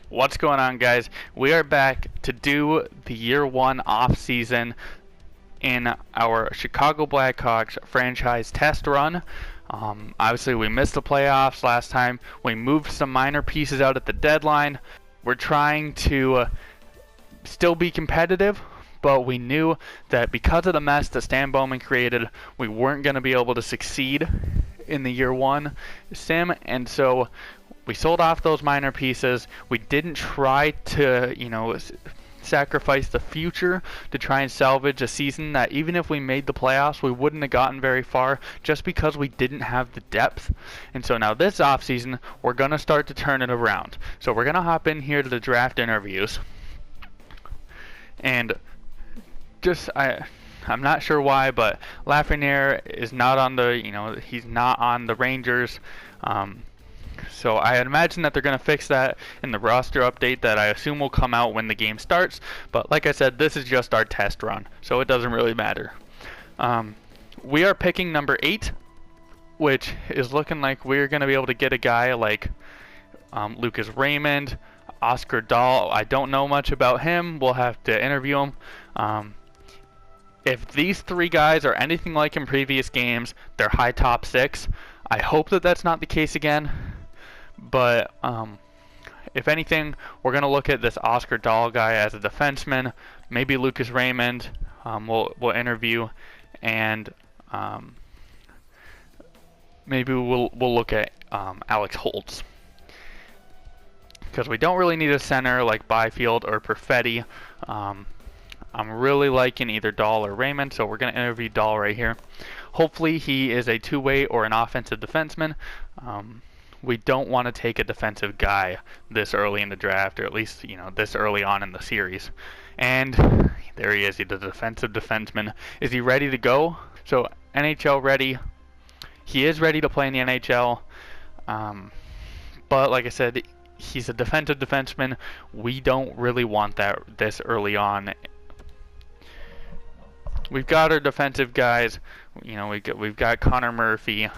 What's going on, guys? We are back to do the year one off season in our Chicago Blackhawks franchise test run. Obviously, we missed the playoffs last time. We moved some minor pieces out at the deadline. We're trying to still be competitive, but we knew that because of the mess that Stan Bowman created, we weren't going to be able to succeed in the year one sim, and so we sold off those minor pieces. We didn't try to, sacrifice the future to try and salvage a season that even if we made the playoffs, we wouldn't have gotten very far just because we didn't have the depth. And so now this offseason, we're going to start to turn it around. So we're going to hop in here to the draft interviews. And I'm not sure why, but Lafreniere is not on he's not on the Rangers. So I imagine that they're going to fix that in the roster update that I assume will come out when the game starts. But like I said, this is just our test run, so it doesn't really matter. We are picking number 8, which is looking like we're going to be able to get a guy like Lucas Raymond, Oscar Dahl. I don't know much about him. We'll have to interview him. If these 3 guys are anything like in previous games, they're high top 6. I hope that that's not the case again. But if anything, we're going to look at this Oscar Dahl guy as a defenseman. Maybe Lucas Raymond we'll interview, and maybe we'll look at Alex Holtz. Because we don't really need a center like Byfield or Perfetti. I'm really liking either Dahl or Raymond, so we're going to interview Dahl right here. Hopefully he is a two-way or an offensive defenseman. We don't want to take a defensive guy this early in the draft, or at least, this early on in the series. And there he is, he's a defensive defenseman. Is he ready to go? So, NHL ready. He is ready to play in the NHL. But like I said, he's a defensive defenseman. We don't really want that this early on. We've got our defensive guys. We've got Connor Murphy.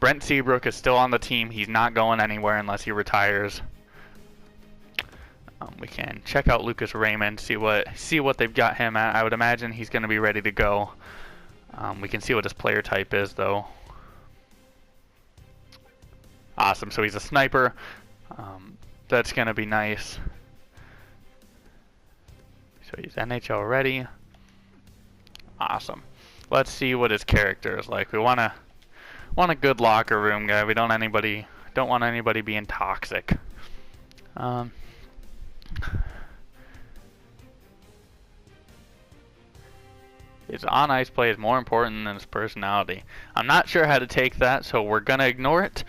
Brent Seabrook is still on the team. He's not going anywhere unless he retires. We can check out Lucas Raymond, see what they've got him at. I would imagine he's going to be ready to go. We can see what his player type is, though. Awesome. So he's a sniper. That's going to be nice. So he's NHL ready. Awesome. Let's see what his character is like. We want a good locker room guy. We don't want anybody being toxic. His on-ice play is more important than his personality. I'm not sure how to take that, so we're gonna ignore it.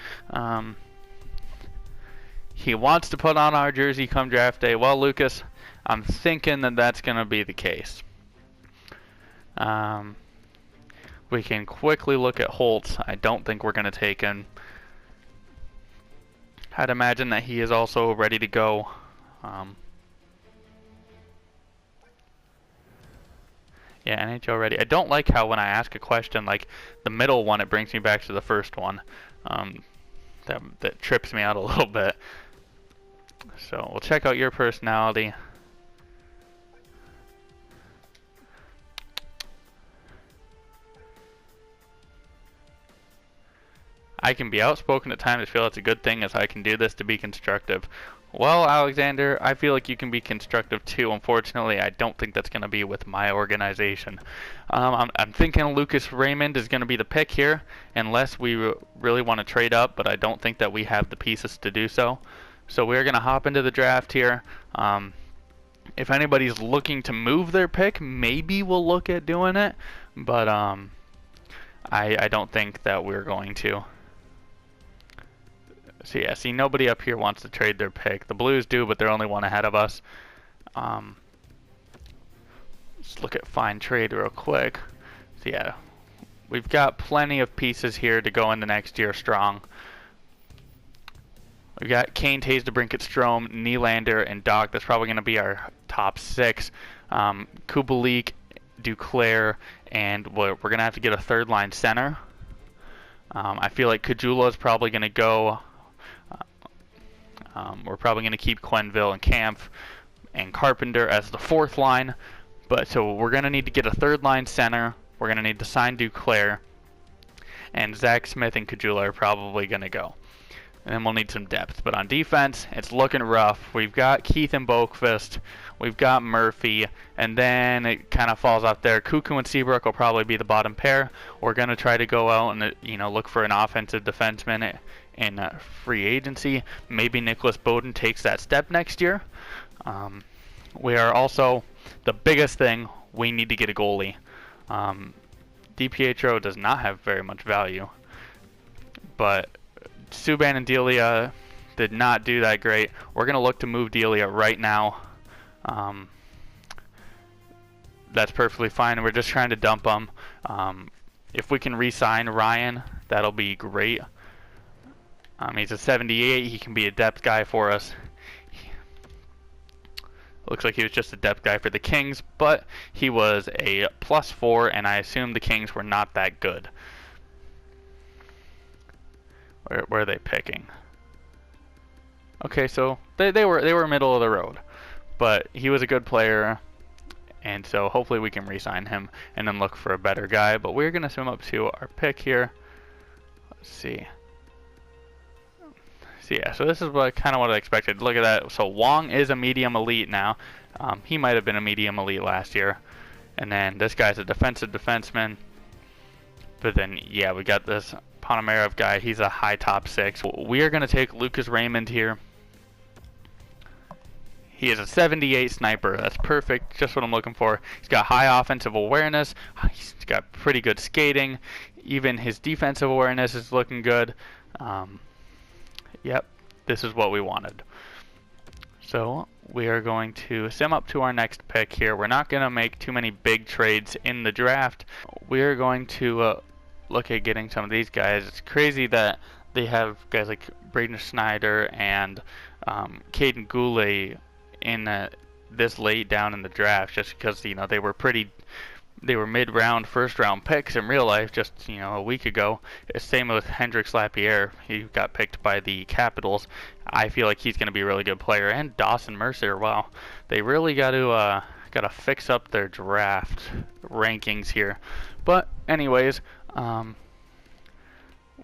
He wants to put on our jersey come draft day. Well, Lucas, I'm thinking that that's gonna be the case. We can quickly look at Holtz. I don't think we're going to take him. I'd imagine that he is also ready to go. Yeah, NHL ready. I don't like how when I ask a question, like the middle one, it brings me back to the first one. That trips me out a little bit. So we'll check out your personality. I can be outspoken at times. I feel it's a good thing as I can do this to be constructive. Well, Alexander, I feel like you can be constructive too. Unfortunately, I don't think that's going to be with my organization. I'm thinking Lucas Raymond is going to be the pick here, unless we really want to trade up, but I don't think that we have the pieces to do so. So we're going to hop into the draft here. If anybody's looking to move their pick, maybe we'll look at doing it, but I don't think that we're going to. So yeah, see, nobody up here wants to trade their pick. The Blues do, but they're only one ahead of us. Let's look at find trade real quick. So yeah, we've got plenty of pieces here to go into next year strong. We've got Kane, Taves, DeBrincat, Strome, Nylander, and Doc. That's probably going to be our top 6. Kubalik, Duclair, and we're going to have to get a third-line center. I feel like Kajula is probably going to go. We're probably going to keep Quenneville and Kampf and Carpenter as the fourth line. But so we're going to need to get a third line center. We're going to need to sign Duclair. And Zach Smith and Kajula are probably going to go. And then we'll need some depth. But on defense, it's looking rough. We've got Keith and Boakfist. We've got Murphy. And then it kind of falls off there. Cuckoo and Seabrook will probably be the bottom pair. We're going to try to go out and look for an offensive defenseman in free agency. Maybe Nicholas Bowden takes that step next year. We are also, the biggest thing, we need to get a goalie. DiPietro does not have very much value. But Subban and Delia did not do that great. We're going to look to move Delia right now. That's perfectly fine. We're just trying to dump him. If we can re-sign Ryan, that'll be great. He's a 78. He can be a depth guy for us. Looks like he was just a depth guy for the Kings, but he was a +4, and I assume the Kings were not that good. Where are they picking? Okay, so they were middle of the road, but he was a good player, and so hopefully we can re-sign him and then look for a better guy. But we're gonna swim up to our pick here. Let's see. So yeah, so this is kind of what I expected. Look at that. So Wong is a medium elite now. He might have been a medium elite last year. And then this guy's a defensive defenseman. But then, yeah, we got this Ponomarev guy. He's a high top 6. We are going to take Lucas Raymond here. He is a 78 sniper. That's perfect. Just what I'm looking for. He's got high offensive awareness. He's got pretty good skating. Even his defensive awareness is looking good. Yep, this is what we wanted. So we are going to sim up to our next pick here. We're not going to make too many big trades in the draft. We are going to look at getting some of these guys. It's crazy that they have guys like Braden Schneider and Caden Goulet in this late down in the draft, just because they were mid-round, first-round picks in real life just a week ago. Same with Hendrix Lapierre. He got picked by the Capitals. I feel like he's going to be a really good player. And Dawson Mercer. Wow, they really got to fix up their draft rankings here. But anyways,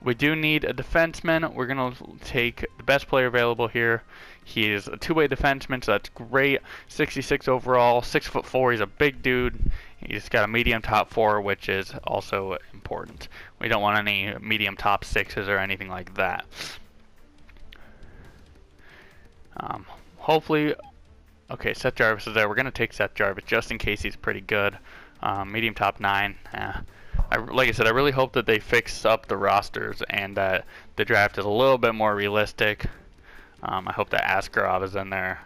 we do need a defenseman. We're going to take the best player available here. He is a two-way defenseman, so that's great. 66 overall, 6'4". He's a big dude. He's got a medium top 4, which is also important. We don't want any medium top 6s or anything like that. Hopefully, okay, Seth Jarvis is there. We're going to take Seth Jarvis just in case he's pretty good. Medium top 9. Like I said, I really hope that they fix up the rosters and that the draft is a little bit more realistic. I hope that Askarov is in there.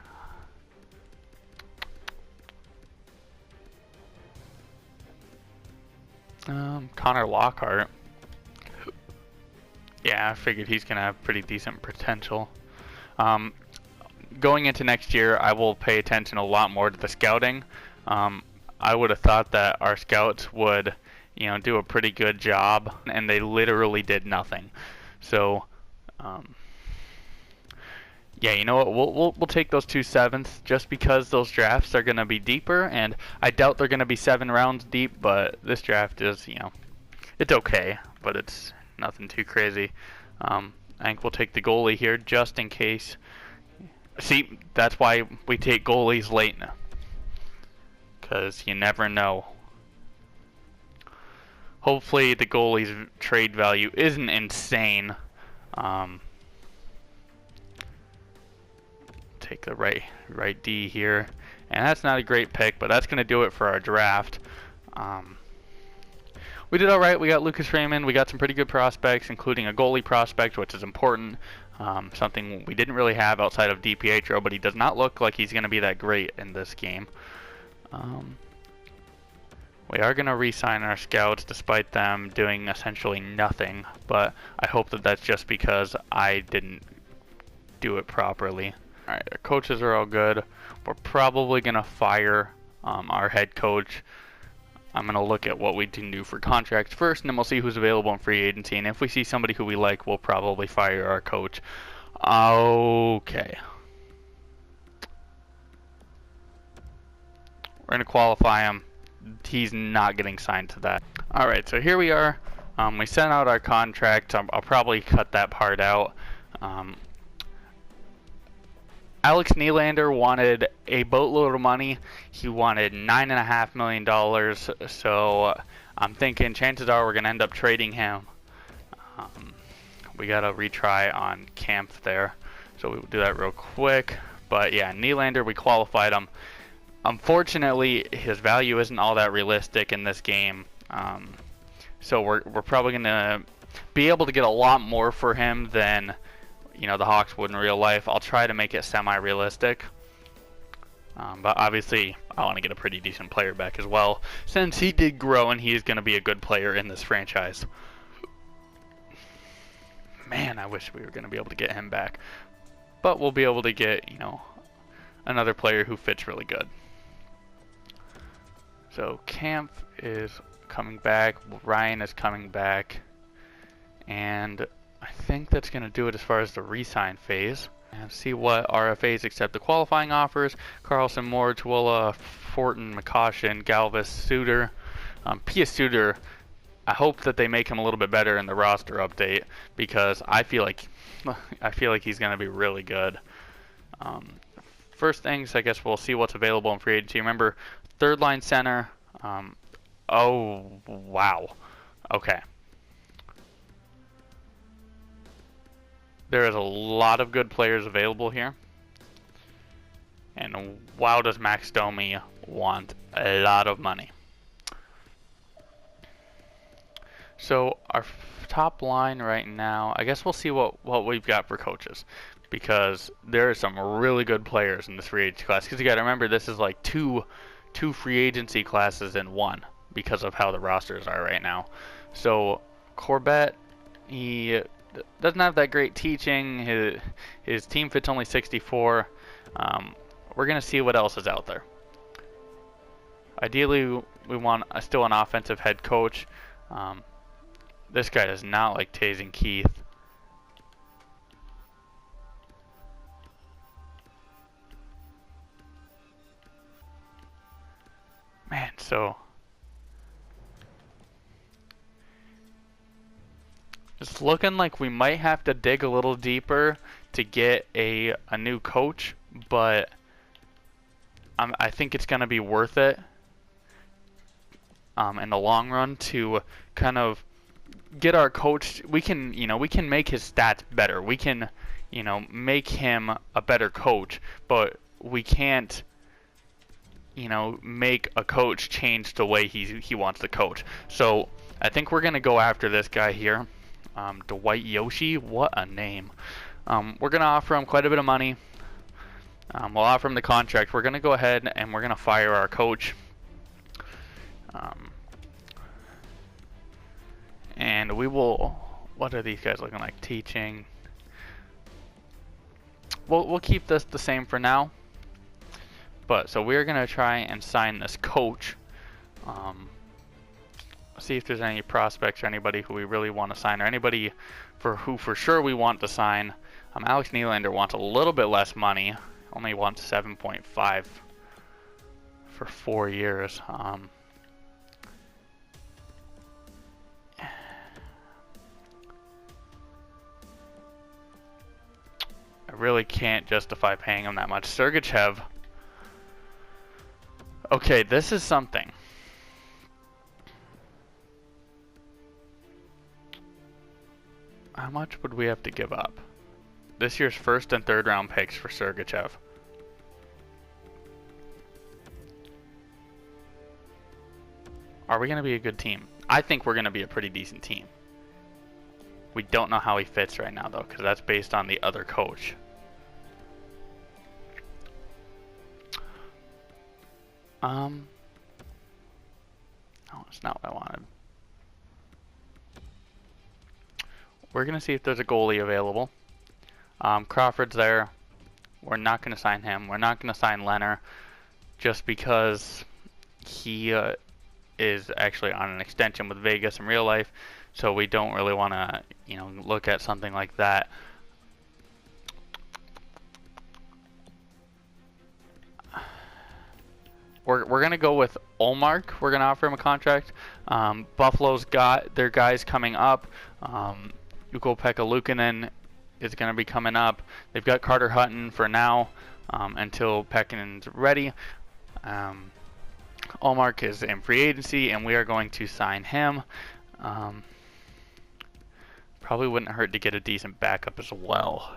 Connor Lockhart. Yeah, I figured he's going to have pretty decent potential. Going into next year, I will pay attention a lot more to the scouting. I would have thought that our scouts would, do a pretty good job, and they literally did nothing. So, yeah, you know what? We'll take those 2 7ths just because those drafts are going to be deeper, and I doubt they're going to be 7 rounds deep. But this draft is, it's okay, but it's nothing too crazy. I think we'll take the goalie here just in case. See, that's why we take goalies late now, because you never know. Hopefully, the goalie's trade value isn't insane. Take the right D here, and that's not a great pick, but that's going to do it for our draft. We did all right. We got Lucas Raymond. We got some pretty good prospects, including a goalie prospect, which is important. Something we didn't really have outside of DiPietro, but he does not look like he's going to be that great in this game. We are going to re-sign our scouts despite them doing essentially nothing, but I hope that that's just because I didn't do it properly. Alright, our coaches are all good. We're probably going to fire our head coach. I'm going to look at what we can do for contracts first, and then we'll see who's available in free agency. And if we see somebody who we like, we'll probably fire our coach. Okay. going to qualify him. He's not getting signed to that. All right, so here we are. We sent out our contract. I'll probably cut that part out. Alex Nylander wanted a boatload of money. He wanted $9.5 million. So I'm thinking chances are we're going to end up trading him. We got to retry on Camp there. So we'll do that real quick. But yeah, Nylander, we qualified him. Unfortunately, his value isn't all that realistic in this game. So we're probably going to be able to get a lot more for him than the Hawks would in real life. I'll try to make it semi-realistic. But obviously, I want to get a pretty decent player back as well, since he did grow and he's going to be a good player in this franchise. Man, I wish we were going to be able to get him back. But we'll be able to get, another player who fits really good. So Camp is coming back. Ryan is coming back. And I think that's going to do it as far as the re-sign phase. And see what RFAs accept the qualifying offers. Carlson, Moore, Tuola, Fortin, McCoshin, Galvis, Suter. Pia Suter, I hope that they make him a little bit better in the roster update, because I feel like he's going to be really good. First things, I guess we'll see what's available in free agency. Remember, third line center. Oh, wow. Okay. There is a lot of good players available here. And wow, does Max Domi want a lot of money. So our top line right now, I guess we'll see what we've got for coaches, because there are some really good players in this free agency class. Because you got to remember, this is like two free agency classes in one because of how the rosters are right now. So Corbett, he doesn't have that great teaching. His team fits only 64. We're gonna see what else is out there. Ideally, we want still an offensive head coach. This guy does not like tasing Keith. Man, so it's looking like we might have to dig a little deeper to get a new coach, but I think it's going to be worth it in the long run to kind of get our coach. We can make his stats better. We can make him a better coach, but we can't make a coach change the way he wants to coach. So I think we're gonna go after this guy here, Dwight Yoshi. What a name! We're gonna offer him quite a bit of money. We'll offer him the contract. We're gonna go ahead and we're gonna fire our coach. And we will. What are these guys looking like? Teaching. We'll keep this the same for now. But so we're gonna try and sign this coach. See if there's any prospects or anybody who we really want to sign, or anybody who for sure we want to sign. Alex Nylander wants a little bit less money. Only wants 7.5 for 4 years. I really can't justify paying him that much. Sergachev. Okay, this is something. How much would we have to give up? This year's first and third round picks for Sergachev. Are we going to be a good team? I think we're going to be a pretty decent team. We don't know how he fits right now, though, because that's based on the other coach. No, it's not what I wanted. We're going to see if there's a goalie available. Crawford's there. We're not going to sign him. We're not going to sign Leonard just because he is actually on an extension with Vegas in real life. So we don't really want to, look at something like that. We're we're gonna go with Olmark. We're gonna offer him a contract. Buffalo's got their guys coming up. Ukko-Pekka Luukkonen is gonna be coming up. They've got Carter Hutton for now until Pekkanen's ready. Olmark is in free agency, and we are going to sign him. Probably wouldn't hurt to get a decent backup as well.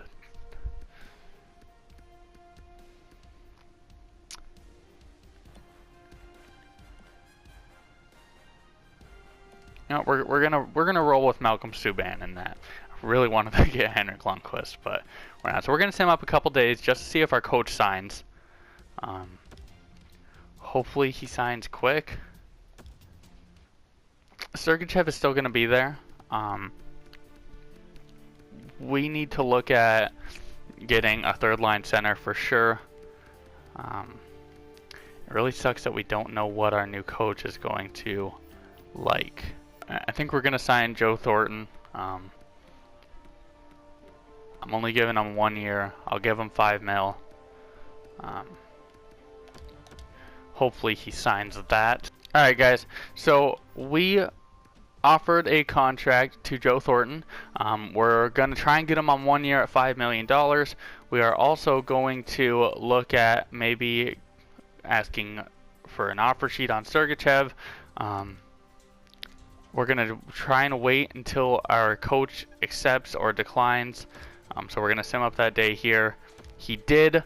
You know, we're gonna roll with Malcolm Subban in that. I really wanted to get Henrik Lundqvist, but we're not. So we're gonna send him up a couple days just to see if our coach signs. Hopefully he signs quick. Sergachev is still gonna be there. We need to look at getting a third line center for sure. It really sucks that we don't know what our new coach is going to like. I think we're going to sign Joe Thornton. I'm only giving him 1 year. I'll give him $5 million. Hopefully he signs that. Alright guys, so we offered a contract to Joe Thornton. We're going to try and get him on 1 year at $5 million. We are also going to look at maybe asking for an offer sheet on Sergachev. We're going to try and wait until our coach accepts or declines. So we're going to sim up that day here. He did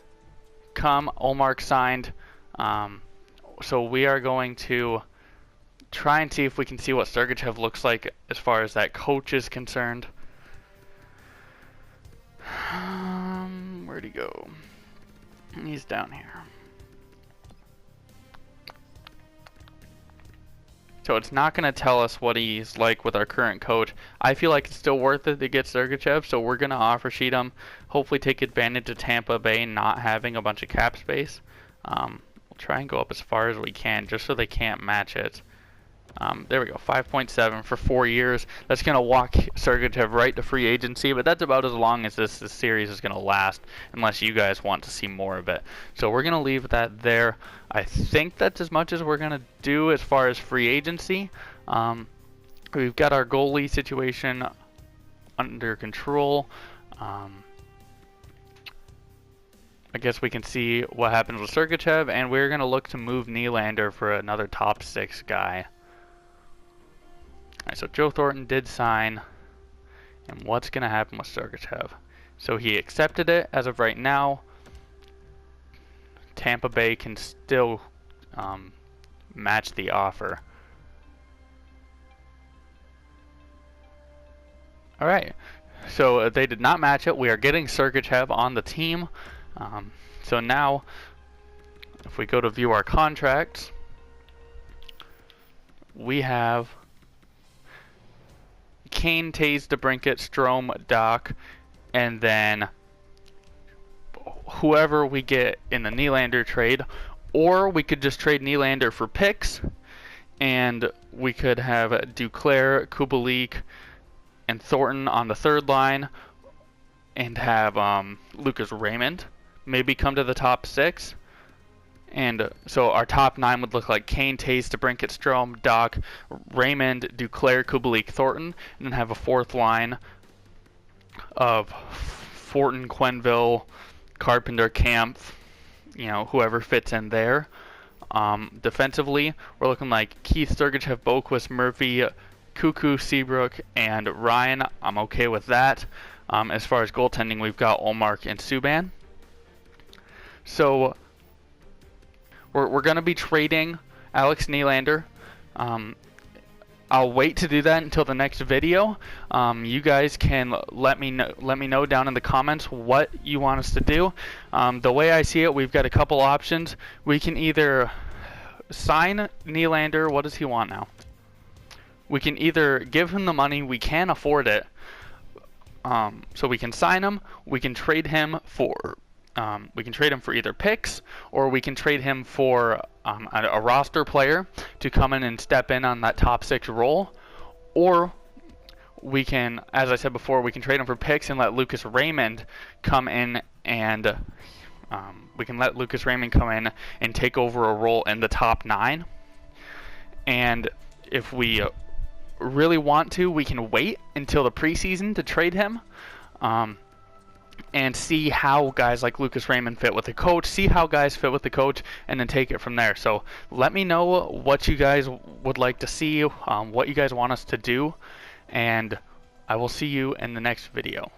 come. Olmark signed. So we are going to try and see if we can see what Sergachev looks like as far as that coach is concerned. Where'd he go? He's down here. So it's not going to tell us what he's like with our current coach. I feel like it's still worth it to get Sergachev, so we're going to offer sheet him. Hopefully take advantage of Tampa Bay not having a bunch of cap space. We'll try and go up as far as we can just so they can't match it. There we go, 5.7 for 4 years. That's going to walk Sergachev right to free agency, but that's about as long as this series is going to last, unless you guys want to see more of it. So we're going to leave that there. I think that's as much as we're going to do as far as free agency. We've got our goalie situation under control. I guess we can see what happens with Sergachev, and we're going to look to move Nylander for another top 6 guy. Alright, so Joe Thornton did sign, and what's going to happen with Sergachev? So he accepted it as of right now. Tampa Bay can still match the offer. Alright, so they did not match it. We are getting Sergachev on the team. So now, if we go to view our contracts, we have Kane, Taves, DeBrincat, Strome, Doc, and then whoever we get in the Nylander trade, or we could just trade Nylander for picks, and we could have Duclair, Kubalik, and Thornton on the third line, and have Lucas Raymond maybe come to the top 6. And so our top 9 would look like Kane, Taves, DeBrincat, Strome, Doc, Raymond, Duclair, Kubalik, Thornton, and then have a fourth line of Fortin, Quenneville, Carpenter, Camp, you know, whoever fits in there. Defensively, we're looking like Keith, Sergachev, Boquist, Murphy, Cuckoo, Seabrook, and Ryan. I'm okay with that. As far as goaltending, we've got Olmark and Subban. So we're going to be trading Alex Nylander. I'll wait to do that until the next video. You guys can let me know down in the comments what you want us to do. The way I see it, we've got a couple options. We can either sign Nylander. What does he want now? We can either give him the money. We can afford it. So we can sign him. We can trade him for either picks, or we can trade him for a roster player to come in and step in on that top 6 role, or we can, as I said before, we can trade him for picks and let Lucas Raymond come in and We can let Lucas Raymond come in and take over a role in the top 9. And if we really want to, we can wait until the preseason to trade him. And see how guys like Lucas Raymond fit with the coach, see how guys fit with the coach, and then take it from there. So let me know what you guys would like to see, what you guys want us to do, and I will see you in the next video.